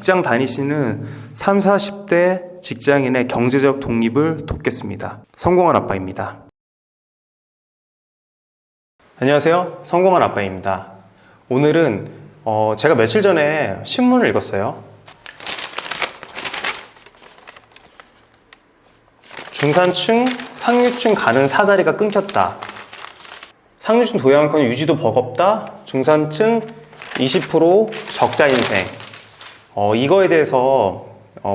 직장 다니시는 30, 40대 직장인의 경제적 독립을 돕겠습니다. 성공한 아빠입니다. 안녕하세요. 성공한 아빠입니다. 오늘은 제가 며칠 전에 신문을 읽었어요. 중산층, 상류층 가는 사다리가 끊겼다. 상류층 도양권 유지도 버겁다. 중산층 20% 적자 인생. 이거에 대해서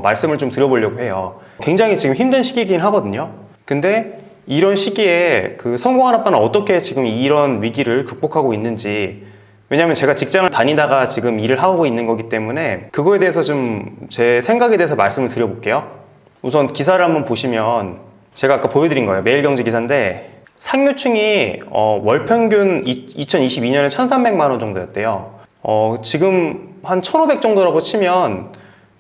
말씀을 좀 드려보려고 해요. 굉장히 지금 힘든 시기이긴 하거든요. 근데 이런 시기에 성공한 아빠는 어떻게 지금 이런 위기를 극복하고 있는지, 왜냐면 제가 직장을 다니다가 지금 일을 하고 있는 거기 때문에 그거에 대해서 좀 제 생각에 대해서 말씀을 드려볼게요. 우선 기사를 한번 보시면, 제가 아까 보여드린 거예요. 매일경제 기사인데 상류층이 월 평균 2022년에 1,300만 원 정도였대요. 지금 한 1,500 정도라고 치면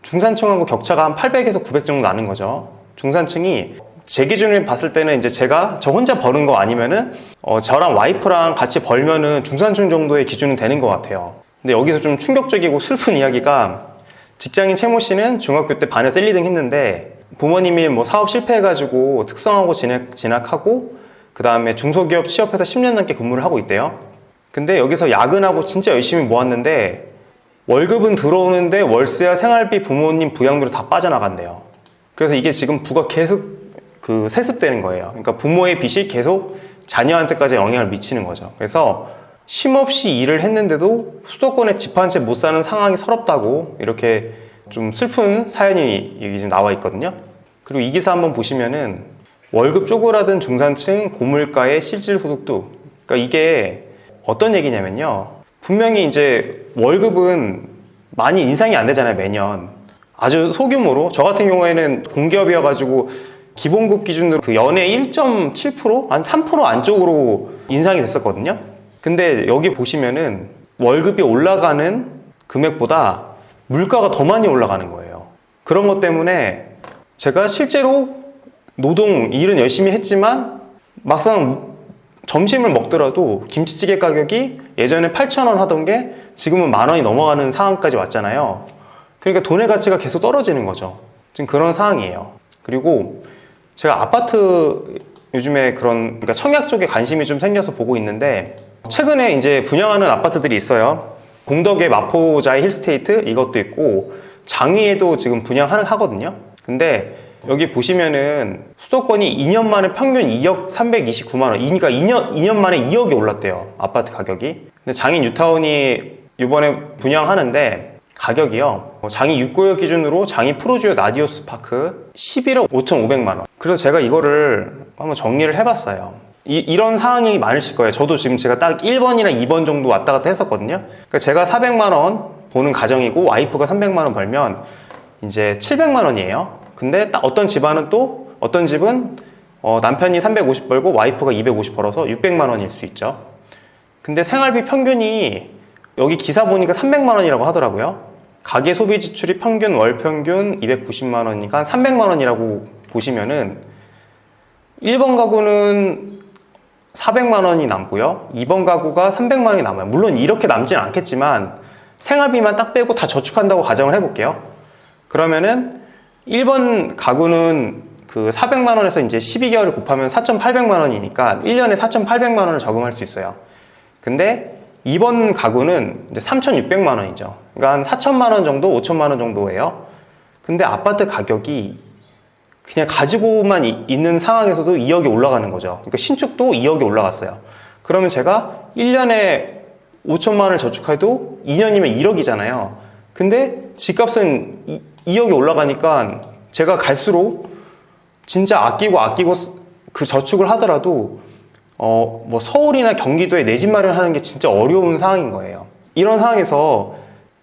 중산층하고 격차가 한 800에서 900 정도 나는 거죠. 중산층이 제 기준으로 봤을 때는 이제 저 혼자 버는 거 아니면은 저랑 와이프랑 같이 벌면은 중산층 정도의 기준은 되는 것 같아요. 근데 여기서 좀 충격적이고 슬픈 이야기가, 직장인 채모 씨는 중학교 때 반에서 1, 2등 했는데 부모님이 사업 실패해가지고 특성화고 진학하고 그 다음에 중소기업 취업해서 10년 넘게 근무를 하고 있대요. 근데 여기서 야근하고 진짜 열심히 모았는데 월급은 들어오는데 월세와 생활비, 부모님 부양비로 다 빠져나간대요. 그래서 이게 지금 부가 계속 세습되는 거예요. 그러니까 부모의 빚이 계속 자녀한테까지 영향을 미치는 거죠. 그래서 쉼없이 일을 했는데도 수도권에 집 한 채 못 사는 상황이 서럽다고, 이렇게 좀 슬픈 사연이 여기 지금 나와 있거든요. 그리고 이 기사 한번 보시면은 월급 쪼그라든 중산층 고물가의 실질 소득도, 그러니까 이게 어떤 얘기냐면요, 분명히 이제 월급은 많이 인상이 안 되잖아요, 매년. 아주 소규모로, 저 같은 경우에는 공기업이어가지고 기본급 기준으로 연에 1.7%? 한 3% 안쪽으로 인상이 됐었거든요. 근데 여기 보시면은 월급이 올라가는 금액보다 물가가 더 많이 올라가는 거예요. 그런 것 때문에 제가 실제로 일은 열심히 했지만 막상 점심을 먹더라도 김치찌개 가격이 예전에 8,000원 하던 게 지금은 10,000원이 넘어가는 상황까지 왔잖아요. 그러니까 돈의 가치가 계속 떨어지는 거죠. 지금 그런 상황이에요. 그리고 제가 아파트 요즘에 그러니까 청약 쪽에 관심이 좀 생겨서 보고 있는데, 최근에 이제 분양하는 아파트들이 있어요. 공덕의 마포자의 힐스테이트 이것도 있고 장위에도 지금 분양하거든요. 근데 여기 보시면은 수도권이 2년 만에 평균 2억 329만 원, 그러니까 2년 만에 2억이 올랐대요, 아파트 가격이. 근데 장위 뉴타운이 이번에 분양하는데 가격이요, 장위 6구역 기준으로 장위 프로지오 나디오스 파크 11억 5,500만 원. 그래서 제가 이거를 한번 정리를 해봤어요. 이런 상황이 많으실 거예요. 저도 지금 제가 딱 1번이나 2번 정도 왔다 갔다 했었거든요. 그러니까 제가 400만 원 보는 가정이고 와이프가 300만 원 벌면 이제 700만 원이에요. 근데 딱 어떤 집은 남편이 350 벌고 와이프가 250 벌어서 600만 원일 수 있죠. 근데 생활비 평균이 여기 기사 보니까 300만 원이라고 하더라고요. 가계 소비 지출이 월 평균 290만 원이니까 한 300만 원이라고 보시면은 1번 가구는 400만 원이 남고요. 2번 가구가 300만 원이 남아요. 물론 이렇게 남지는 않겠지만 생활비만 딱 빼고 다 저축한다고 가정을 해볼게요. 그러면은 1번 가구는 400만 원에서 이제 12개월을 곱하면 4,800만 원이니까 1년에 4,800만 원을 저금할 수 있어요. 근데 2번 가구는 이제 3,600만 원이죠. 그러니까 한 4,000만 원 정도, 5,000만 원 정도예요. 근데 아파트 가격이 그냥 가지고만 있는 상황에서도 2억이 올라가는 거죠. 그러니까 신축도 2억이 올라갔어요. 그러면 제가 1년에 5천만 원을 저축해도 2년이면 1억이잖아요. 근데 집값은 2억이 올라가니까 제가 갈수록 진짜 아끼고 그 저축을 하더라도 서울이나 경기도에 내 집 마련하는 게 진짜 어려운 상황인 거예요. 이런 상황에서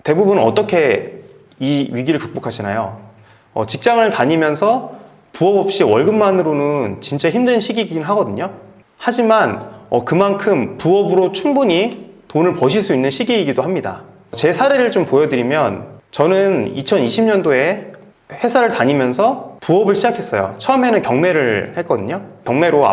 대부분 어떻게 이 위기를 극복하시나요? 직장을 다니면서 부업 없이 월급만으로는 진짜 힘든 시기이긴 하거든요. 하지만 그만큼 부업으로 충분히 돈을 버실 수 있는 시기이기도 합니다. 제 사례를 좀 보여드리면, 저는 2020년도에 회사를 다니면서 부업을 시작했어요. 처음에는 경매를 했거든요. 경매로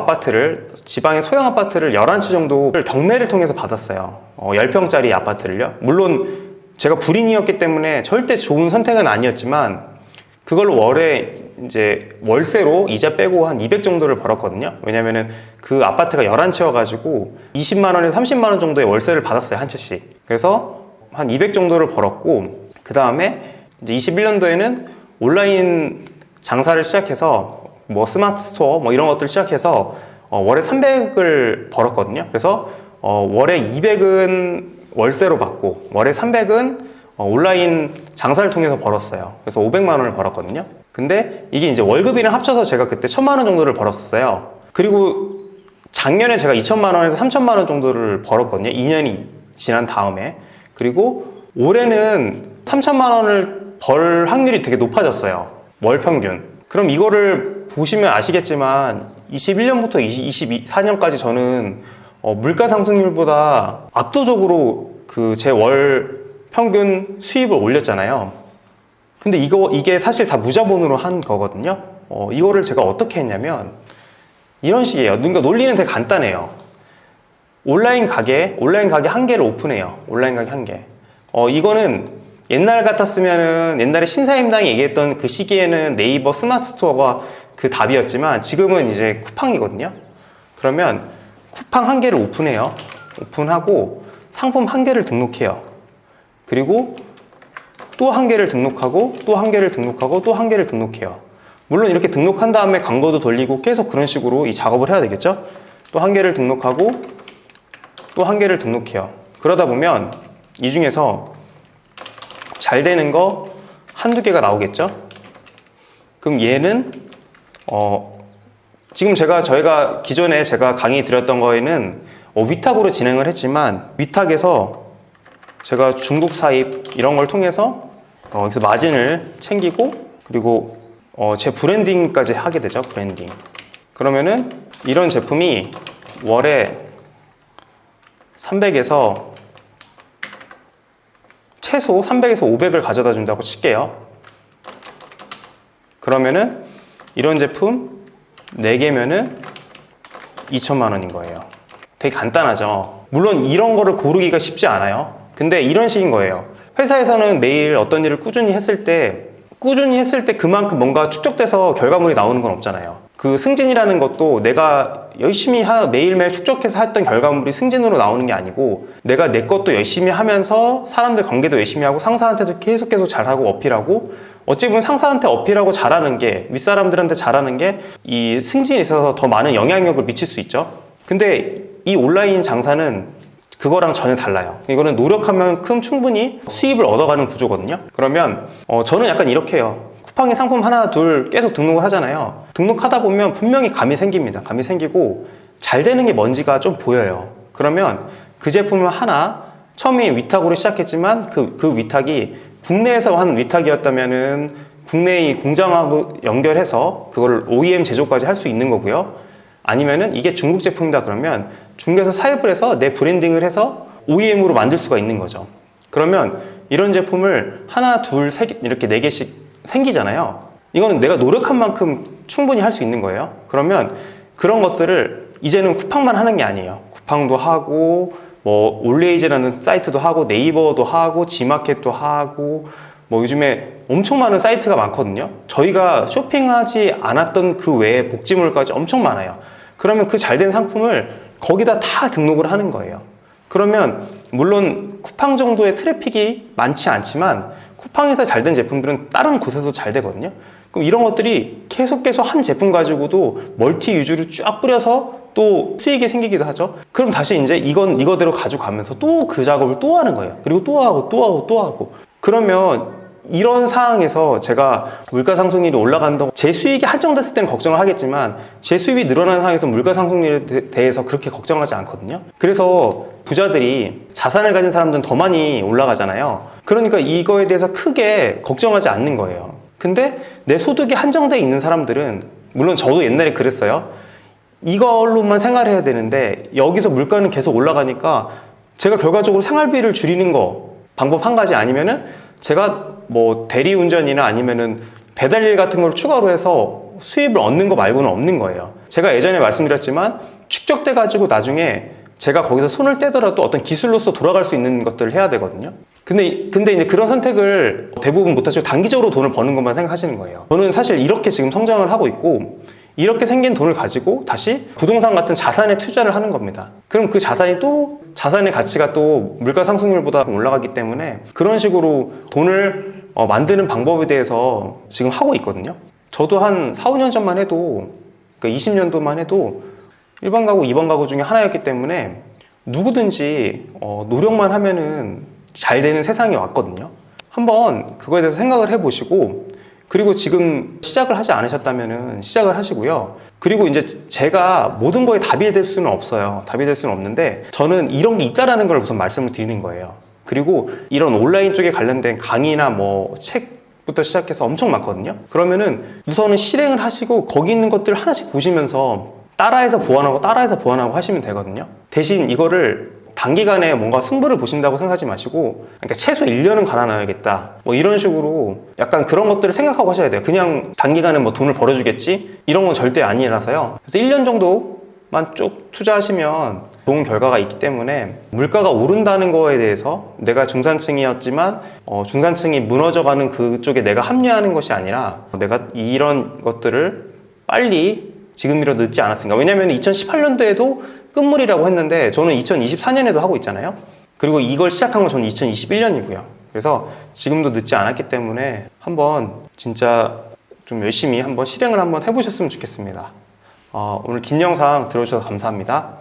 지방의 소형 아파트를 11채 정도 경매를 통해서 받았어요. 10평짜리 아파트를요. 물론 제가 불인이었기 때문에 절대 좋은 선택은 아니었지만 그걸로 월에 이제 월세로 이자 빼고 한 200 정도를 벌었거든요. 왜냐면은 그 아파트가 11채여가지고 20만 원에서 30만 원 정도의 월세를 받았어요, 한 채씩. 그래서 한 200 정도를 벌었고, 그 다음에 이제 21년도에는 온라인 장사를 시작해서 뭐 스마트 스토어 뭐 이런 것들 시작해서 월에 300을 벌었거든요. 그래서 월에 200은 월세로 받고 월에 300은 온라인 장사를 통해서 벌었어요. 그래서 500만 원을 벌었거든요. 근데 이게 이제 월급이랑 합쳐서 제가 그때 1000만 원 정도를 벌었어요. 그리고 작년에 제가 2천만 원에서 3천만 원 정도를 벌었거든요. 2년이 지난 다음에. 그리고 올해는 3천만 원을 벌 확률이 되게 높아졌어요. 월 평균. 그럼 이거를 보시면 아시겠지만 21년부터 24년까지 저는 물가 상승률보다 압도적으로 그 제 월 평균 수입을 올렸잖아요. 근데 이게 사실 다 무자본으로 한 거거든요. 이거를 제가 어떻게 했냐면 이런 식이에요. 그러니까 논리는 되게 간단해요. 온라인 가게 한 개를 오픈해요. 온라인 가게 한 개. 이거는 옛날 같았으면은 옛날에 신사임당이 얘기했던 그 시기에는 네이버 스마트 스토어가 그 답이었지만 지금은 이제 쿠팡이거든요. 그러면 쿠팡 한 개를 오픈해요. 오픈하고 상품 한 개를 등록해요. 그리고 또 한 개를 등록하고 또 한 개를 등록하고 또 한 개를 등록해요. 물론 이렇게 등록한 다음에 광고도 돌리고 계속 그런 식으로 이 작업을 해야 되겠죠. 또 한 개를 등록하고 또 한 개를 등록해요. 그러다 보면 이 중에서 잘 되는 거 한두 개가 나오겠죠. 그럼 얘는 지금 저희가 기존에 제가 강의 드렸던 거에는 위탁으로 진행을 했지만 위탁에서 제가 중국 사입 이런 걸 통해서 여기서 마진을 챙기고 그리고 제 브랜딩까지 하게 되죠. 브랜딩. 그러면은 이런 제품이 월에 300에서 최소 300에서 500을 가져다 준다고 칠게요. 그러면은 이런 제품 4개면은 2천만 원인 거예요. 되게 간단하죠. 물론 이런 거를 고르기가 쉽지 않아요. 근데 이런 식인 거예요. 회사에서는 매일 어떤 일을 꾸준히 했을 때 그만큼 뭔가 축적돼서 결과물이 나오는 건 없잖아요. 그 승진이라는 것도 내가 열심히 매일매일 축적해서 했던 결과물이 승진으로 나오는 게 아니고 내가 내 것도 열심히 하면서 사람들 관계도 열심히 하고 상사한테도 계속 잘하고 어필하고 어찌 보면 상사한테 어필하고 잘하는 게 윗사람들한테 잘하는 게 이 승진에 있어서 더 많은 영향력을 미칠 수 있죠. 근데 이 온라인 장사는 그거랑 전혀 달라요. 이거는 노력한 만큼 충분히 수입을 얻어가는 구조거든요. 그러면 저는 약간 이렇게 해요. 쿠팡에 상품 하나 둘 계속 등록을 하잖아요. 등록하다 보면 분명히 감이 생깁니다. 감이 생기고 잘 되는 게 뭔지가 좀 보여요. 그러면 그 제품을 하나 처음에 위탁으로 시작했지만 그 위탁이 국내에서 한 위탁이었다면은 국내의 공장하고 연결해서 그걸 OEM 제조까지 할 수 있는 거고요. 아니면은 이게 중국 제품이다 그러면 중국에서 사입을 해서 내 브랜딩을 해서 OEM으로 만들 수가 있는 거죠. 그러면 이런 제품을 하나, 둘, 세 개, 이렇게 4개씩 생기잖아요. 이거는 내가 노력한 만큼 충분히 할 수 있는 거예요. 그러면 그런 것들을 이제는 쿠팡만 하는 게 아니에요. 쿠팡도 하고 뭐 올레이즈라는 사이트도 하고 네이버도 하고 지마켓도 하고 뭐 요즘에 엄청 많은 사이트가 많거든요. 저희가 쇼핑하지 않았던 그 외에 복지물까지 엄청 많아요. 그러면 그 잘된 상품을 거기다 다 등록을 하는 거예요. 그러면 물론 쿠팡 정도의 트래픽이 많지 않지만 쿠팡에서 잘된 제품들은 다른 곳에서 잘 되거든요. 그럼 이런 것들이 계속 한 제품 가지고도 멀티 유주를 쫙 뿌려서 또 수익이 생기기도 하죠. 그럼 다시 이제 이거대로 가져가면서 또 그 작업을 또 하는 거예요. 그리고 또 하고 그러면 이런 상황에서 제가 물가 상승률이 올라간다고 제 수익이 한정됐을 때는 걱정을 하겠지만 제 수입이 늘어나는 상황에서 물가 상승률에 대해서 그렇게 걱정하지 않거든요. 그래서 부자들이 자산을 가진 사람들은 더 많이 올라가잖아요. 그러니까 이거에 대해서 크게 걱정하지 않는 거예요. 근데 내 소득이 한정돼 있는 사람들은 물론 저도 옛날에 그랬어요. 이걸로만 생활해야 되는데 여기서 물가는 계속 올라가니까 제가 결과적으로 생활비를 줄이는 거 방법 한 가지 아니면은 제가 뭐 대리운전이나 아니면은 배달일 같은 걸 추가로 해서 수입을 얻는 거 말고는 없는 거예요. 제가 예전에 말씀드렸지만 축적돼 가지고 나중에 제가 거기서 손을 떼더라도 어떤 기술로서 돌아갈 수 있는 것들을 해야 되거든요. 근데 이제 그런 선택을 대부분 못하시고 단기적으로 돈을 버는 것만 생각하시는 거예요. 저는 사실 이렇게 지금 성장을 하고 있고 이렇게 생긴 돈을 가지고 다시 부동산 같은 자산에 투자를 하는 겁니다. 그럼 그 자산이 또 자산의 가치가 또 물가 상승률보다 올라가기 때문에 그런 식으로 돈을 만드는 방법에 대해서 지금 하고 있거든요. 저도 한 4, 5년 전만 해도 그러니까 20년도만 해도 1번 가구, 2번 가구 중에 하나였기 때문에 누구든지 노력만 하면은 잘 되는 세상이 왔거든요. 한번 그거에 대해서 생각을 해보시고 그리고 지금 시작을 하지 않으셨다면은 시작을 하시고요. 그리고 이제 제가 모든 거에 답이 될 수는 없어요. 답이 될 수는 없는데 저는 이런 게 있다라는 걸 우선 말씀을 드리는 거예요. 그리고 이런 온라인 쪽에 관련된 강의나 뭐 책부터 시작해서 엄청 많거든요. 그러면은 우선은 실행을 하시고 거기 있는 것들을 하나씩 보시면서 따라해서 보완하고 하시면 되거든요. 대신 이거를 단기간에 뭔가 승부를 보신다고 생각하지 마시고 그러니까 최소 1년은 갈아놔야겠다 뭐 이런 식으로 약간 그런 것들을 생각하고 하셔야 돼요. 그냥 단기간에 뭐 돈을 벌어주겠지 이런 건 절대 아니라서요. 그래서 1년 정도만 쭉 투자하시면 좋은 결과가 있기 때문에 물가가 오른다는 거에 대해서 내가 중산층이었지만 중산층이 무너져가는 그쪽에 내가 합류하는 것이 아니라 내가 이런 것들을 빨리 지금이라도 늦지 않았으니까. 왜냐면 2018년도에도 끝물이라고 했는데 저는 2024년에도 하고 있잖아요. 그리고 이걸 시작한 건 저는 2021년이고요. 그래서 지금도 늦지 않았기 때문에 한번 진짜 좀 열심히 한번 실행을 한번 해보셨으면 좋겠습니다. 오늘 긴 영상 들어주셔서 감사합니다.